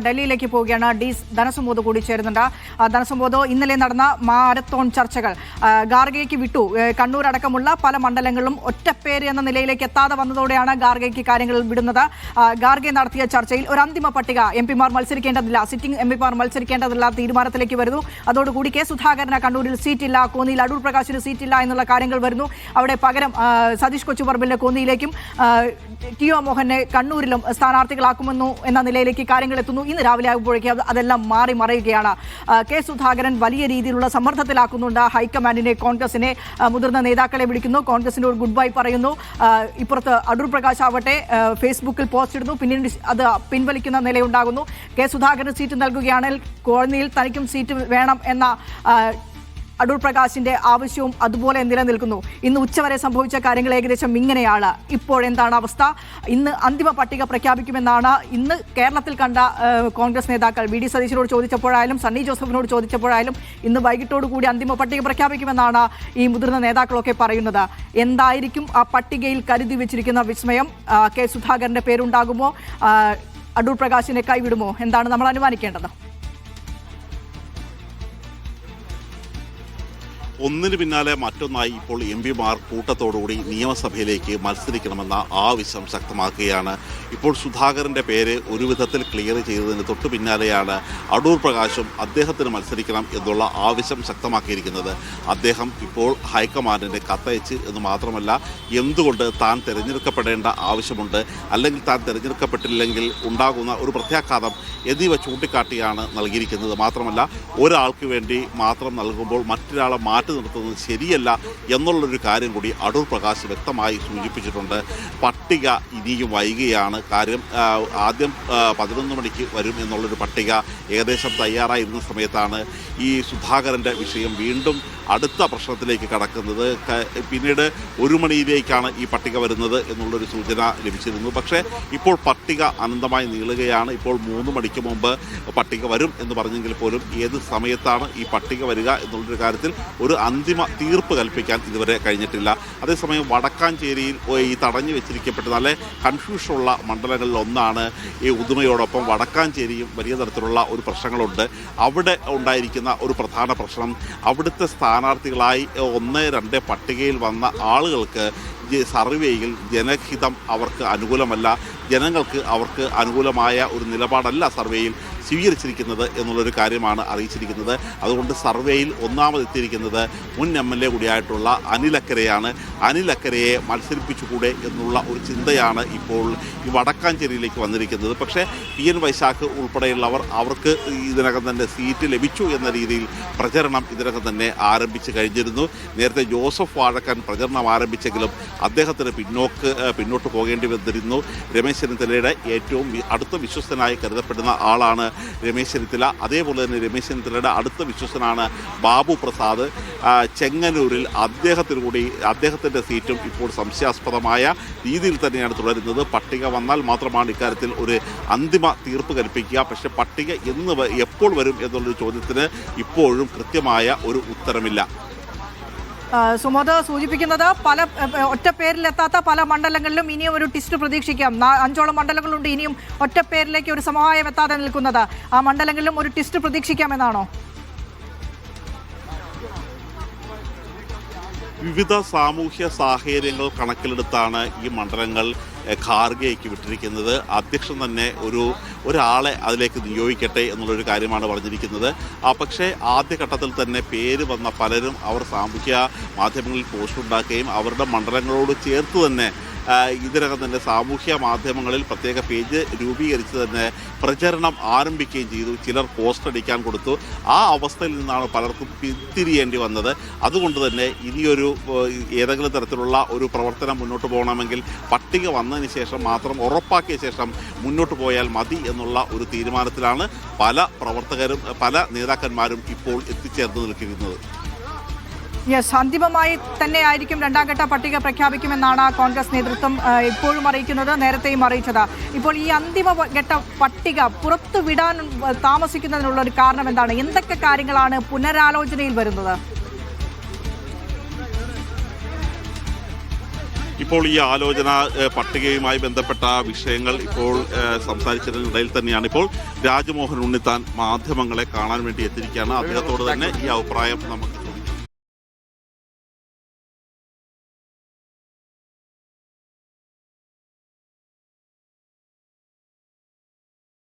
ഡൽഹിയിലേക്ക് പോവുകയാണ്. ധനസംബോധ് കൂടി ചേരുന്നുണ്ട്. ധനസംബോധ്, ഇന്നലെ നടന്ന മാരത്തോൺ ചർച്ചകൾ ഖാർഗെയ്ക്ക് വിട്ടു. കണ്ണൂർ അടക്കമുള്ള പല മണ്ഡലങ്ങളിലും ഒറ്റപ്പേര് എന്ന നിലയിലേക്ക് എത്താതെ വന്നതോടെയാണ് ഖാർഗെയ്ക്ക് കാര്യങ്ങൾ വിടുന്നത്. ഖാർഗെ നടത്തിയ ചർച്ചയിൽ ഒരു അന്തിമ പട്ടിക എംപിമാർ മത്സരിക്കേണ്ടതില്ല, സിറ്റിംഗ് എംപിമാർ മത്സരിക്കേണ്ടതില്ല തീരുമാനത്തിലേക്ക് വരുന്നു. അതോടുകൂടി കെ സുധാകരന് കണ്ണൂരിൽ സീറ്റില്ല, കോന്നിയിൽ അടൂർ പ്രകാശിന് സീറ്റില്ല എന്നുള്ള കാര്യങ്ങൾ വരുന്നു. അവിടെ പകരം സതീഷ് കൊച്ചുപറമ്പിലിനെ കോന്നിയിലേക്കും ടി ഒ മോഹനെ കണ്ണൂരിലും സ്ഥാനാർത്ഥികളാക്കുമെന്നു എന്ന നിലയിലേക്ക് കാര്യങ്ങൾ എത്തുന്നു. ഇന്ന് രാവിലെ ആകുമ്പോഴേക്കും അതെല്ലാം മാറി മറയുകയാണ്. കെ സുധാകരൻ വലിയ രീതിയിലുള്ള സമ്മർദ്ദത്തിലാക്കുന്നുണ്ട് ഹൈക്കമാൻഡിനെ, കോൺഗ്രസിനെ. മുതിർന്ന നേതാക്കളെ വിളിക്കുന്നു, കോൺഗ്രസിന്റെ ഒരു ഗുഡ് ബൈ പറയുന്നു. ഇപ്പുറത്ത് അടൂർ പ്രകാശ് ആവട്ടെ ഫേസ്ബുക്കിൽ പോസ്റ്റ് ഇടുന്നു, പിന്നീട് അത് പിൻവലിക്കുന്ന നിലയുണ്ടാകുന്നു. കെ സുധാകരന് സീറ്റ് നൽകുകയാണെങ്കിൽ കോന്നിയിൽ തനിക്കും സീറ്റ് വേണം എന്ന അടൂർ പ്രകാശിന്റെ ആവശ്യവും അതുപോലെ നിലനിൽക്കുന്നു. ഇന്ന് ഉച്ചവരെ സംഭവിച്ച കാര്യങ്ങൾ ഏകദേശം ഇങ്ങനെയാണ്. ഇപ്പോഴെന്താണ് അവസ്ഥ? ഇന്ന് അന്തിമ പട്ടിക പ്രഖ്യാപിക്കുമെന്നാണ് ഇന്ന് കേരളത്തിൽ കണ്ട കോൺഗ്രസ് നേതാക്കൾ. വി ഡി സതീശനോട് ചോദിച്ചപ്പോഴായാലും സണ്ണി ജോസഫിനോട് ചോദിച്ചപ്പോഴായാലും ഇന്ന് വൈകിട്ടോടുകൂടി അന്തിമ പട്ടിക പ്രഖ്യാപിക്കുമെന്നാണ് ഈ മുതിർന്ന നേതാക്കളൊക്കെ പറയുന്നത്. എന്തായിരിക്കും ആ പട്ടികയിൽ കരുതി വെച്ചിരിക്കുന്ന വിസ്മയം? കെ സുധാകരന്റെ പേരുണ്ടാകുമോ? അടൂർ പ്രകാശിനെ കൈവിടുമോ? എന്താണ് നമ്മൾ അനുമാനിക്കേണ്ടത്? ഒന്നിനു പിന്നാലെ മറ്റൊന്നായി ഇപ്പോൾ എം പിമാർ കൂട്ടത്തോടുകൂടി നിയമസഭയിലേക്ക് മത്സരിക്കണമെന്ന ആവശ്യം ശക്തമാക്കുകയാണ്. ഇപ്പോൾ സുധാകരൻ്റെ പേര് ഒരു വിധത്തിൽ ക്ലിയർ ചെയ്തതിന് തൊട്ടു പിന്നാലെയാണ് അടൂർ പ്രകാശും അദ്ദേഹത്തിന് മത്സരിക്കണം എന്നുള്ള ആവശ്യം ശക്തമാക്കിയിരിക്കുന്നത്. അദ്ദേഹം ഇപ്പോൾ ഹൈക്കമാൻഡിന് കത്തയച്ച് എന്ന് മാത്രമല്ല, എന്തുകൊണ്ട് താൻ തിരഞ്ഞെടുക്കപ്പെടേണ്ട ആവശ്യമുണ്ട്, അല്ലെങ്കിൽ താൻ തിരഞ്ഞെടുക്കപ്പെട്ടില്ലെങ്കിൽ ഉണ്ടാകുന്ന ഒരു പ്രത്യാഘാതം എന്നിവ ചൂണ്ടിക്കാട്ടിയാണ് നൽകിയിരിക്കുന്നത്. മാത്രമല്ല, ഒരാൾക്ക് വേണ്ടി മാത്രം നൽകുമ്പോൾ മറ്റൊരാളെ മാറ്റി നിർത്തുന്നത് ശരിയല്ല എന്നുള്ളൊരു കാര്യം കൂടി അടൂർ പ്രകാശ് വ്യക്തമായി സൂചിപ്പിച്ചിട്ടുണ്ട്. പട്ടിക ഇനിയും വൈകിയാണ്. കാര്യം ആദ്യം 11 മണിക്ക് വരും എന്നുള്ളൊരു പട്ടിക ഏകദേശം തയ്യാറായിരുന്ന സമയത്താണ് ഈ സുധാകരൻ്റെ വിഷയം വീണ്ടും അടുത്ത പ്രശ്നത്തിലേക്ക് കടക്കുന്നത്. പിന്നീട് 1 മണിയിലേക്കാണ് ഈ പട്ടിക വരുന്നത് എന്നുള്ളൊരു സൂചന ലഭിച്ചിരുന്നു. പക്ഷേ ഇപ്പോൾ പട്ടിക അനന്തമായി നീളുകയാണ്. ഇപ്പോൾ 3 മണിക്ക് മുമ്പ് പട്ടിക വരും എന്ന് പറഞ്ഞെങ്കിൽ പോലും ഏത് സമയത്താണ് ഈ പട്ടിക വരിക എന്നുള്ളൊരു കാര്യത്തിൽ ഒരു അന്തിമ തീർപ്പ് കൽപ്പിക്കാൻ ഇതുവരെ കഴിഞ്ഞിട്ടില്ല. അതേസമയം വടക്കാഞ്ചേരിയിൽ ഈ തടഞ്ഞു വെച്ചിരിക്കപ്പെട്ട നല്ല കൺഫ്യൂഷനുള്ള മണ്ഡലങ്ങളിൽ ഒന്നാണ് ഈ ഉദുമയോടൊപ്പം വടക്കാഞ്ചേരിയും. വലിയ തരത്തിലുള്ള ഒരു പ്രശ്നങ്ങളുണ്ട്. അവിടെ ഉണ്ടായിരിക്കുന്ന ഒരു പ്രധാന പ്രശ്നം, അവിടുത്തെ സ്ഥാനാർത്ഥികളായി 1-2 പട്ടികയിൽ വന്ന ആളുകൾക്ക് സർവേയിൽ ജനഹിതം അവർക്ക് അനുകൂലമല്ല, ജനങ്ങൾക്ക് അവർക്ക് അനുകൂലമായ ഒരു നിലപാടല്ല സർവേയിൽ സ്വീകരിച്ചിരിക്കുന്നത് എന്നുള്ളൊരു കാര്യമാണ് അറിയിച്ചിരിക്കുന്നത്. അതുകൊണ്ട് സർവേയിൽ ഒന്നാമതെത്തിയിരിക്കുന്നത് മുൻ MLA കൂടിയായിട്ടുള്ള അനിൽ അക്കരെയാണ്. അനിൽ അക്കരയെ മത്സരിപ്പിച്ചുകൂടെ എന്നുള്ള ഒരു ചിന്തയാണ് ഇപ്പോൾ ഈ വടക്കാഞ്ചേരിയിലേക്ക് വന്നിരിക്കുന്നത്. പക്ഷേ PN വൈശാഖ് ഉൾപ്പെടെയുള്ളവർ അവർക്ക് ഇതിനകം തന്നെ സീറ്റ് ലഭിച്ചു എന്ന രീതിയിൽ പ്രചരണം ഇതിനകം തന്നെ ആരംഭിച്ചു കഴിഞ്ഞിരുന്നു. നേരത്തെ ജോസഫ് വാഴക്കൻ പ്രചരണം ആരംഭിച്ചെങ്കിലും അദ്ദേഹത്തിന് പിന്നോട്ട് പോകേണ്ടി വന്നിരുന്നു. രമേശ് ചെന്നിത്തലയുടെ ഏറ്റവും അടുത്ത വിശ്വസ്തനായി കരുതപ്പെടുന്ന ആളാണ് രമേശ് ചെന്നിത്തല. അതേപോലെ തന്നെ രമേശ് ചെന്നിത്തലയുടെ അടുത്ത വിശ്വസ്തനാണ് ബാബു പ്രസാദ്. ചെങ്ങന്നൂരിൽ അദ്ദേഹത്തിൻ്റെ സീറ്റും ഇപ്പോൾ സംശയാസ്പദമായ രീതിയിൽ തന്നെയാണ് തുടരുന്നത്. പട്ടിക വന്നാൽ മാത്രമാണ് ഇക്കാര്യത്തിൽ ഒരു അന്തിമ തീർപ്പ് കൽപ്പിക്കുക. പക്ഷേ പട്ടിക എപ്പോൾ വരും എന്നുള്ളൊരു ചോദ്യത്തിന് ഇപ്പോഴും കൃത്യമായ ഒരു ഉത്തരമില്ല. സുമോദ് സൂചിപ്പിക്കുന്നത് പല ഒറ്റപ്പേരിലെത്താത്ത പല മണ്ഡലങ്ങളിലും ഇനിയും ഒരു ടിസ്റ്റ് പ്രതീക്ഷിക്കാം. 5ഓളം മണ്ഡലങ്ങളുണ്ട് ഇനിയും ഒറ്റപ്പേരിലേക്ക് ഒരു സമവായം എത്താതെ നിൽക്കുന്നത്. ആ മണ്ഡലങ്ങളിലും ഒരു ടിസ്റ്റ് പ്രതീക്ഷിക്കാമെന്നാണോ? വിവിധ സാമൂഹ്യ സാഹചര്യങ്ങൾ കണക്കിലെടുത്താണ് ഈ മണ്ഡലങ്ങൾ ഖാർഗെയ്ക്ക് വിട്ടിരിക്കുന്നത്. അധ്യക്ഷൻ തന്നെ ഒരാളെ അതിലേക്ക് നിയോഗിക്കട്ടെ എന്നുള്ളൊരു കാര്യമാണ് പറഞ്ഞിരിക്കുന്നത്. പക്ഷേ ആദ്യഘട്ടത്തിൽ തന്നെ പേര് വന്ന പലരും അവർ സാമൂഹ്യ മാധ്യമങ്ങളിൽ പോസ്റ്റ് ഉണ്ടാക്കുകയും അവരുടെ മണ്ഡലങ്ങളോട് ചേർത്ത് തന്നെ ഇതിനകം തന്നെ സാമൂഹ്യ മാധ്യമങ്ങളിൽ പ്രത്യേക പേജ് രൂപീകരിച്ച് തന്നെ പ്രചരണം ആരംഭിക്കുകയും ചെയ്തു. ചിലർ പോസ്റ്റ് അടിക്കാൻ കൊടുത്തു. ആ അവസ്ഥയിൽ നിന്നാണ് പലർക്കും പിന്തിരിയേണ്ടി വന്നത്. അതുകൊണ്ട് തന്നെ ഇനിയൊരു ഏതെങ്കിലും തരത്തിലുള്ള ഒരു പ്രവർത്തനം മുന്നോട്ട് പോകണമെങ്കിൽ പട്ടിക വന്നതിന് ശേഷം മാത്രം ഉറപ്പാക്കിയ ശേഷം മുന്നോട്ട് പോയാൽ മതി എന്നുള്ള ഒരു തീരുമാനത്തിലാണ് പല പ്രവർത്തകരും പല നേതാക്കന്മാരും ഇപ്പോൾ എത്തിച്ചേർന്ന് നിൽക്കുന്നത്. യെസ്, അന്തിമമായി തന്നെ ആയിരിക്കും 2ാം ഘട്ട പട്ടിക പ്രഖ്യാപിക്കുമെന്നാണ് കോൺഗ്രസ് നേതൃത്വം ഇപ്പോഴും അറിയിക്കുന്നത്, നേരത്തെയും അറിയിച്ചത്. ഇപ്പോൾ ഈ അന്തിമ ഘട്ട പട്ടിക പുറത്തു വിടാൻ താമസിക്കുന്നതിനുള്ള ഒരു കാരണം എന്താണ്? എന്തൊക്കെ കാര്യങ്ങളാണ് പുനരാലോചനയിൽ വരുന്നത്? ഇപ്പോൾ ഈ ആലോചന പട്ടികയുമായി ബന്ധപ്പെട്ട വിഷയങ്ങൾ ഇപ്പോൾ സംസാരിച്ചതിനിടയിൽ തന്നെയാണ് ഇപ്പോൾ രാജ്മോഹൻ ഉണ്ണിത്താൻ മാധ്യമങ്ങളെ കാണാൻ വേണ്ടി എത്തിയിരിക്കുകയാണ്. അദ്ദേഹത്തോട് തന്നെ ഈ അഭിപ്രായം നമുക്ക്